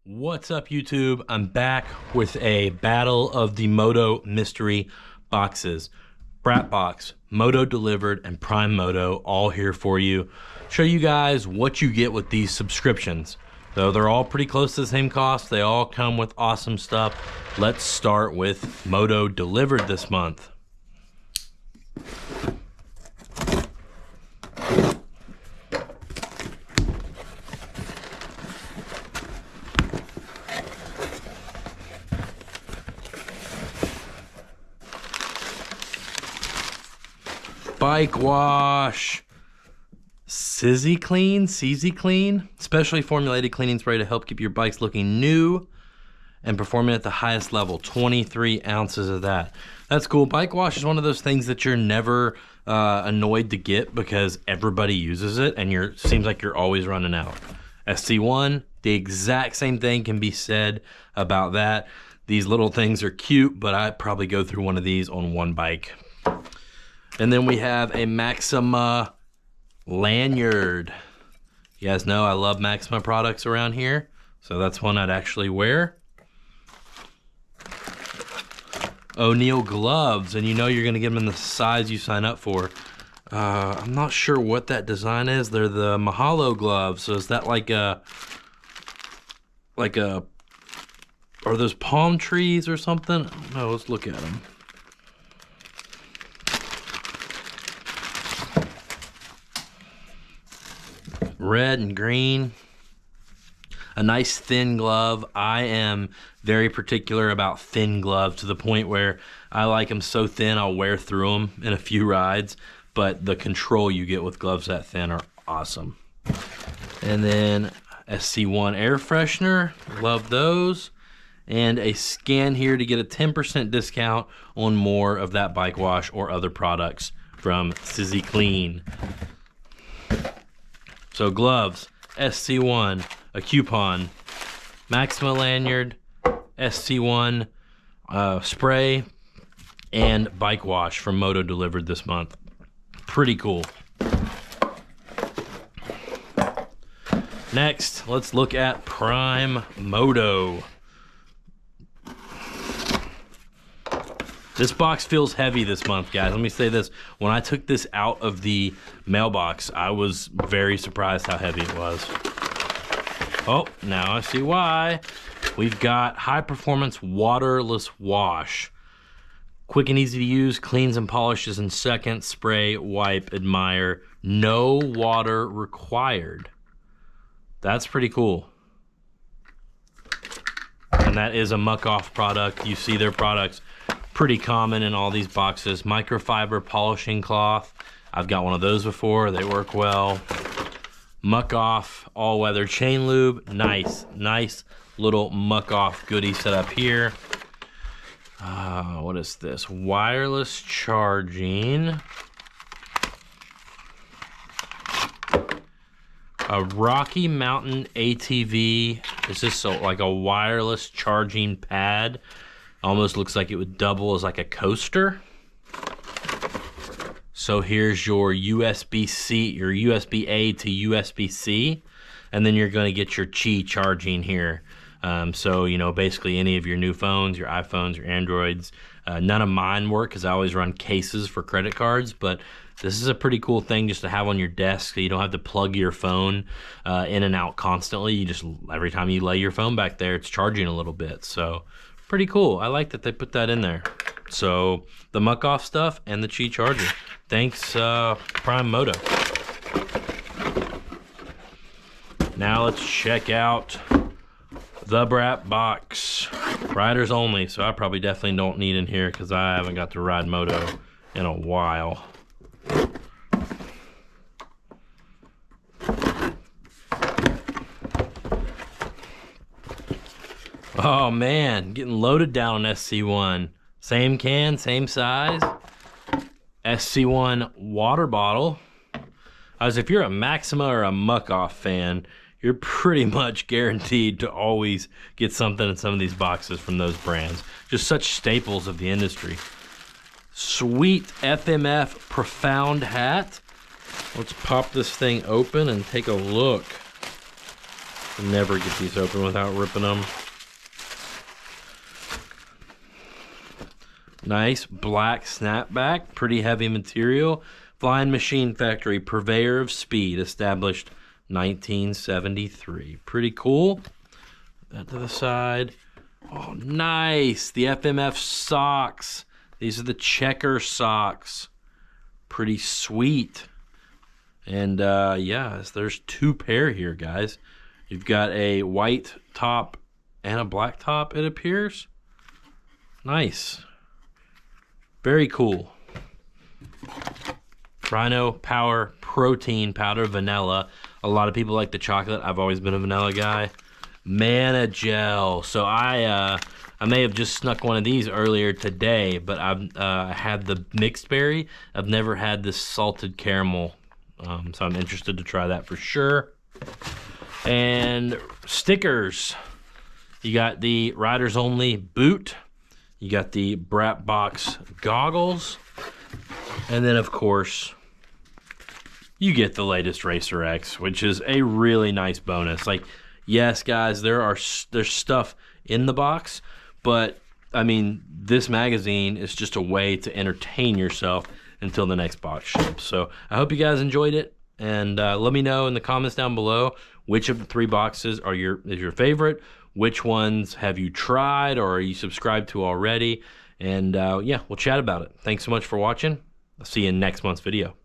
What's up, YouTube? I'm back with a battle of the Moto mystery boxes. Brat Box, Moto Delivered, and Prime Moto all here for you. Show you guys what you get with these subscriptions. Though they're all pretty close to the same cost, they all come with awesome stuff. Let's start with Moto Delivered this month. Bike wash, CZ Clean, specially formulated cleaning spray to help keep your bikes looking new and performing at the highest level. 23 ounces of that. That's cool. Bike wash is one of those things that you're never annoyed to get because everybody uses it and seems like you're always running out. SC1, the exact same thing can be said about that. These little things are cute, but I'd probably go through one of these on one bike. And then we have a Maxima lanyard. You guys know I love Maxima products around here, so that's one I'd actually wear. O'Neill gloves, and you know you're gonna get them in the size you sign up for. I'm not sure what that design is. They're the Mahalo gloves, so is that like a, are those palm trees or something? No, let's look at them. Red and green, a nice thin glove. I am very particular about thin gloves to the point where I like them so thin I'll wear through them in a few rides, but the control you get with gloves that thin are awesome. And then SC1 air freshener, love those. And a scan here to get a 10% discount on more of that bike wash or other products from CZ Clean. So gloves, SC1, a coupon, Maxima lanyard, SC1 spray, and bike wash from Moto Delivered this month. Pretty cool. Next, let's look at Prime Moto. This box feels heavy this month, guys. Let me say this. When I took this out of the mailbox, I was very surprised how heavy it was. Oh, now I see why. We've got high performance waterless wash. Quick and easy to use, cleans and polishes in seconds. Spray, wipe, admire. No water required. That's pretty cool. And that is a muck-off product. You see their products pretty common in all these boxes. Microfiber polishing cloth. I've got one of those before. They work well. Muck off all-weather chain lube. Nice little muck off goodie set up here. What is this? Wireless charging. A Rocky Mountain ATV. Is this like a wireless charging pad? Almost looks like it would double as like a coaster. So here's your USB-C, your USB-A to USB-C, and then you're going to get your Qi charging here. So, you know, basically any of your new phones, your iPhones, your Androids. None of mine work because I always run cases for credit cards, but this is a pretty cool thing just to have on your desk so you don't have to plug your phone in and out constantly. You just, every time you lay your phone back there, it's charging a little bit. So pretty cool. I like that they put that in there. So the muck off stuff and the Qi charger. Thanks, Prime Moto. Now let's check out the Brat Box. Riders only, so I probably definitely don't need in here because I haven't got to ride Moto in a while. Oh man, getting loaded down on SC1. Same can, same size. SC1 water bottle. As if you're a Maxima or a Muck Off fan, you're pretty much guaranteed to always get something in some of these boxes from those brands. Just such staples of the industry. Sweet FMF Profound hat. Let's pop this thing open and take a look. Never get these open without ripping them. Nice black snapback, pretty heavy material. Flying Machine Factory, purveyor of speed, established 1973. Pretty cool. Put that to the side. Oh, nice. The FMF socks. These are the checker socks. Pretty sweet. And yeah, there's 2 pair here, guys. You've got a white top and a black top, it appears. Nice. Very cool. Rhino Power Protein Powder Vanilla. A lot of people like the chocolate. I've always been a vanilla guy. Mana Gel. So I may have just snuck one of these earlier today, but I've had the mixed berry. I've never had this salted caramel, so I'm interested to try that for sure. And stickers. You got the Riders Only boot. You got the Brat Box goggles. And then, of course, you get the latest Racer X, which is a really nice bonus. Like, yes, guys, there's stuff in the box, but, I mean, this magazine is just a way to entertain yourself until the next box ships. So I hope you guys enjoyed it, and let me know in the comments down below which of the 3 boxes is your favorite, which ones have you tried or are you subscribed to already, and yeah, we'll chat about it. Thanks so much for watching. I'll see you in next month's video.